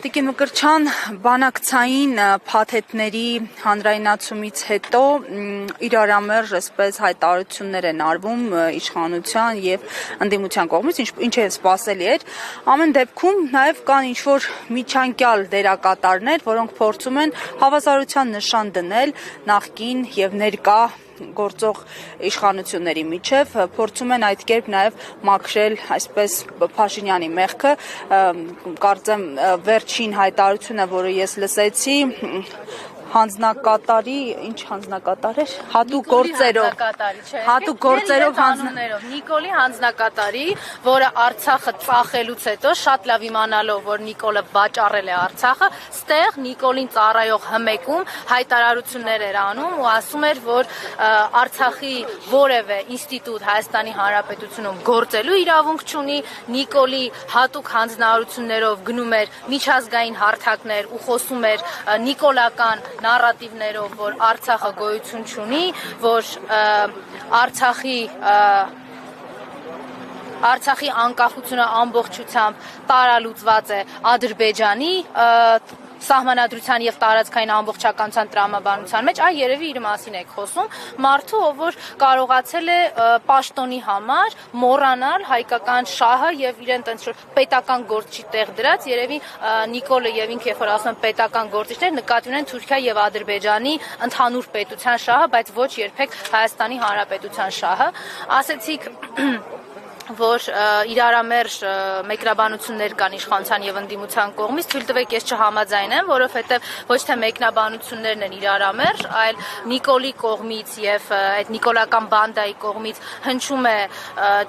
Տիկին Մկրտչյան, բանակցային փաթեթների հանրայնացումից հետո իրարամերժ այսպես հայտարարություններ են արվում իշխանության եւ ընդդիմության կողմից, ինչը սպասելի էր։ Ամեն դեպքում նաեւ կան ինչ-որ միջանկյալ դերակատարներ, որոնք փորձում են հավասարության նշան դնել նախկին եւ ներկա գործող իշխանությունների միջև, փորձում են այդ կերպ նաև մաքրել այսպես Փաշինյանի մեղքը, կարծեմ վերջին հայտարարությունը, որը ես լսեցի, հանձնակատարի, ինչ հանձնակատար էր, հատուկ գործերով Նիկոլի հանձնակատարի, որը Արցախը ծախելուց հետո շատ լավ իմանալով, որ Նիկոլը վաճառել է Արցախը, ստեղ Նիկոլին ծառայող հմեկում հայտարարություններ էր անում ու ասում էր, որ Արցախի որևէ ինստիտուտ Հայաստանի Հանրապետությունում գործելու իրավունք չունի, Նիկոլի հատուկ հանձնարարություններով գնում էր միջազգային հարթակներ ու խոսում էր նիկոլական նարատիվներով, որ Արցախը գոյություն չունի, որ Արցախի անկախությունը ամբողջությամբ տարալուծված է Ադրբեջանի սահմանադրության եւ տարածքային ամբողջականության տրամաբանության մեջ, այ երևի իր մասին եք խոսում, մարդու, ով որ կարողացել է պաշտոնի համար մոռանալ հայկական շահը եւ իրեն տենց պետական գործի տեղ դրած, երևի Նիկոլը եւ ինքը երբ որ ասում են պետական գործիչներ, նկատի ունեն Թուրքիա եւ Ադրբեջանի ընդհանուր պետության շահը, բայց ոչ երբեք Հայաստանի Հանրապետության շահը։ Ասեցիք որ իրարամերժ մեկնաբանություններ կան իշխանության եւ ընդդիմության կողմից, թույլ տվեք ես չհամաձայնեմ, որովհետեւ ոչ թե մեկնաբանություններն են իրարամերժ, այլ Նիկոլի կողմից եւ այդ նիկոլական բանդայի կողմից հնչում է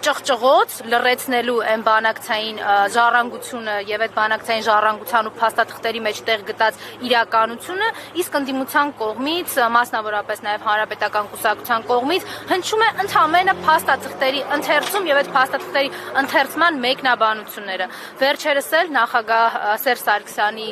ճղճղոց լրացնելու այն բանակցային ժառանգությունը եւ այդ բանակցային ժառանգության ու փաստաթղթերի մեջ տեղ գտած իրականությունը, իսկ ընդդիմության կողմից, մասնավորապես նաեւ հանրապետական կուսակցության կողմից հնչում է ընդհանրապես փաստաթղթերի ընթերցում եւ այդ փաստաթղթերի ընթերցման մեկնաբանությունները։ Վերջերս էլ նախագահ Սերժ Սարգսյանի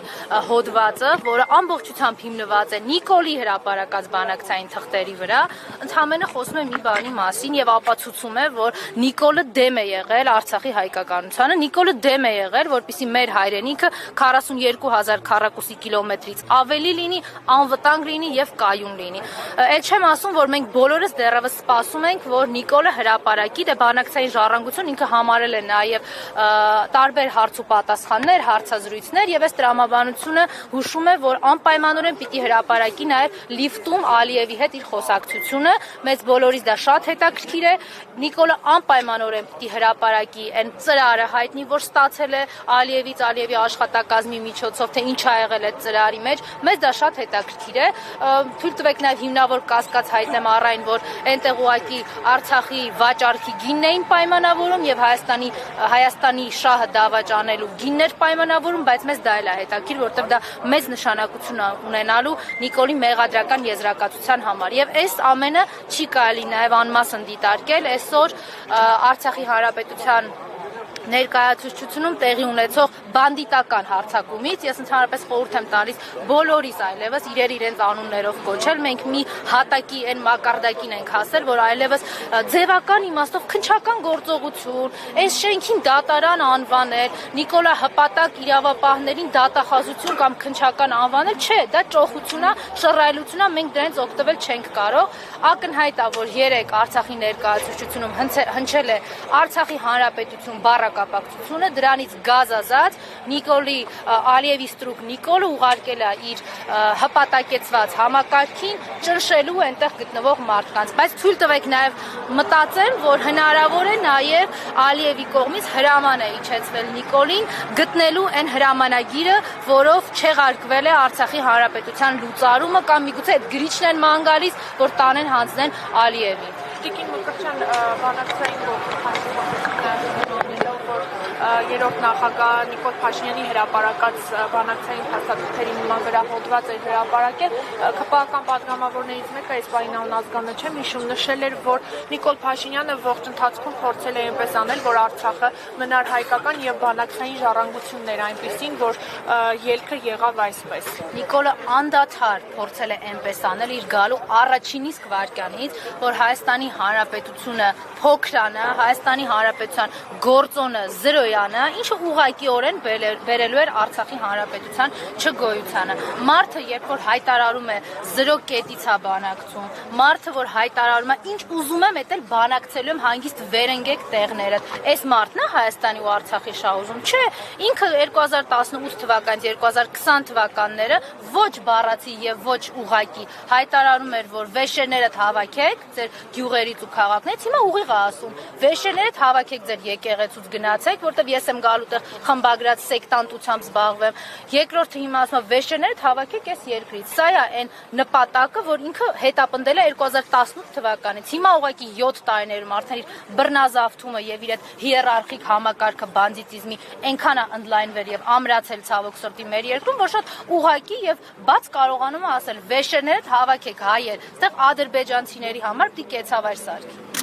հոդվածը, որը ամբողջությամբ հիմնված է Նիկոլի հրապարակած բանակցային թղթերի վրա, ընդհանրապես խոսում է մի բանի մասին եւ ապացուցում է, որ Նիկոլը դեմ է եղել Արցախի հայկականությանը, Նիկոլը դեմ է եղել, որպեսզի մեր հայրենիքը 42000 քառակուսի կիլոմետրից ավելի լինի, անվտանգ լինի եւ կայուն լինի։ Այդ չեմ ասում, որ մենք բոլորս դեռևս սպասում ենք, որ Նիկոլը հրապարակի դե բանակցային ժառանգություն ինքը համարել է նաև տարբեր հարց ու պատասխաններ, հարցազրույցներ եւ այս տրամաբանությունը հուշում է, որ անպայմանորեն պիտի հրապարակի նաև լիֆտում Ալիևի հետ իր խոսակցությունը, մեծ բոլորից դա շատ հետաքրքիր է, Նիկոլը անպայմանորեն պիտի հրապարակի այն ծրարը հայտնի, որ ստացել է Ալիևից, Ալիևի աշխատակազմի միջոցով, թե ինչ ա եղել այդ ծրարի մեջ, մեզ դա շատ հետաքրքիր է, թույլ տվեք նաև հիմնավոր կասկած հայտնեմ առ այն, որ այնտեղ ուղղակի Արցախի վաճառքի գինն էին պայմանավորում եւ Հայաստանի շահը դավաճանելու գիններ պայմանավորում, բայց մեզ դա էլ է հետաքրքիր, որովհետեւ դա մեծ նշանակություն ունենալու Նիկոլի մեղադրական եզրակացության համար եւ այս ամենը չի կարելի նաեւ անմասն դիտարկել այսօր Արցախի Հանրապետության ներկայացուցչությունում տեղի ունեցող բանդիտական հարձակումից, ես ընդհանրապես խորհուրդ եմ տալիս բոլորիս այլևս իրենց անուններով կոչել, մենք մի հատակի այն մակարդակին ենք հասել, որ այլևս ձևական իմաստով քննչական գործողություն, այս շենքին դատարան անվանել, Նիկոլա հպատակ իրավապահներին դատախազություն կամ քննչական անվանել, չէ, դա ճոխություն է, շռայլություն է, մենք դրանից օգտվել չենք կարող, ակնհայտ է, որ երեք Արցախի ներկայացուցչությունում հնչել է Արցախի Հանրապետություն բառակապակցությունը, դրանից գազազած Նիկոլի Ալիևի ստրուկ Նիկոլը ուղարկել է իր հպատակեցված համակարգին ճնշելու այնտեղ գտնվող մարդկանց, բայց թույլ տվեք նաև մտածել, որ հնարավոր է նաև Ալիևի կողմից հրաման է իջեցվել Նիկոլին գտնելու այն հրամանագիրը, որով չեղարկվել է Արցախի Հանրապետության լուծարումը կամ միգուցե այդ գրիչն են ման գալիս, որ տանեն հանձնեն Ալիևին։ Տիկին Մկրտչյան, բանակցային երրորդ նախագահ Նիկոլ Փաշինյանի հրապարակած բանակցային փաստաթղթերի նման վրա հոդված էր հրապարակել, ԿՊԱ-ական պատգամավորներից մեկը Իսպանիան անազգանը չեմ հիշում նշել էր, որ Նիկոլ Փաշինյանը ողջ ընթացքում փորձել է այնպես անել, որ Արցախը մնար հայկական եւ բանակցային ժառանգություններ այնպեսին, որ ելքը եղավ այսպես։ Նիկոլը անդադար փորձել է այնպես անել իր գալու առաջին իսկ վայրկյանից, որ Հայաստանի Հանրապետությունը փոքրանա, Հայաստանի Հանրապետության գործոնը 0 Միրզոյանը, ինչը ուղղակիորեն բերելու էր Արցախի հանրապետության չգոյությանը։ Մարդը, երբ որ հայտարարում է 0 կետից է բանակցում, մարդը, որ հայտարարում է ինչ ուզում եմ, էդ էլ բանակցելու եմ հանգիստ վերընկեք տեղներդ։ Այս մարդն է Հայաստանի ու Արցախի շահ ուզում, չէ։ Ինքը 2018 թվականից 2020 թվականները ոչ բառացի եւ ոչ ուղղակի հայտարարում էր, որ վեշերներդ հավաքեք ձեր գյուղերից ու քաղաքներից, հիմա ուղիղ է ասում, վեշերներդ հավաքեք ձեր եկեղեցուց գնացեք, որտեվ ես եմ գալու տեղ խմբագրած սեկտանտությամբ զբաղվեմ։ Երկրորդը հիմա ասում է վեշերներդ հավաքեք այս երկրից։ Սա է այն նպատակը, որ ինքը հետապնդել է 2018 թվականից։ Հիմա ուղղակի 7 տարիներում արդեն իր բռնազավթումը եւ իր այդ հիերարխիկ համակարգը բանդիտիզմի այնքան է ընդլայնվել եւ ամրացել ցավոք սրտի մեր երկրում, որ շատ ուղղակի եւ բաց կարողանում է ասել վեշերներդ հավաքեք հայեր, այդտեղ ադրբեջանցիների համար պիտի կեցավայր սարքի։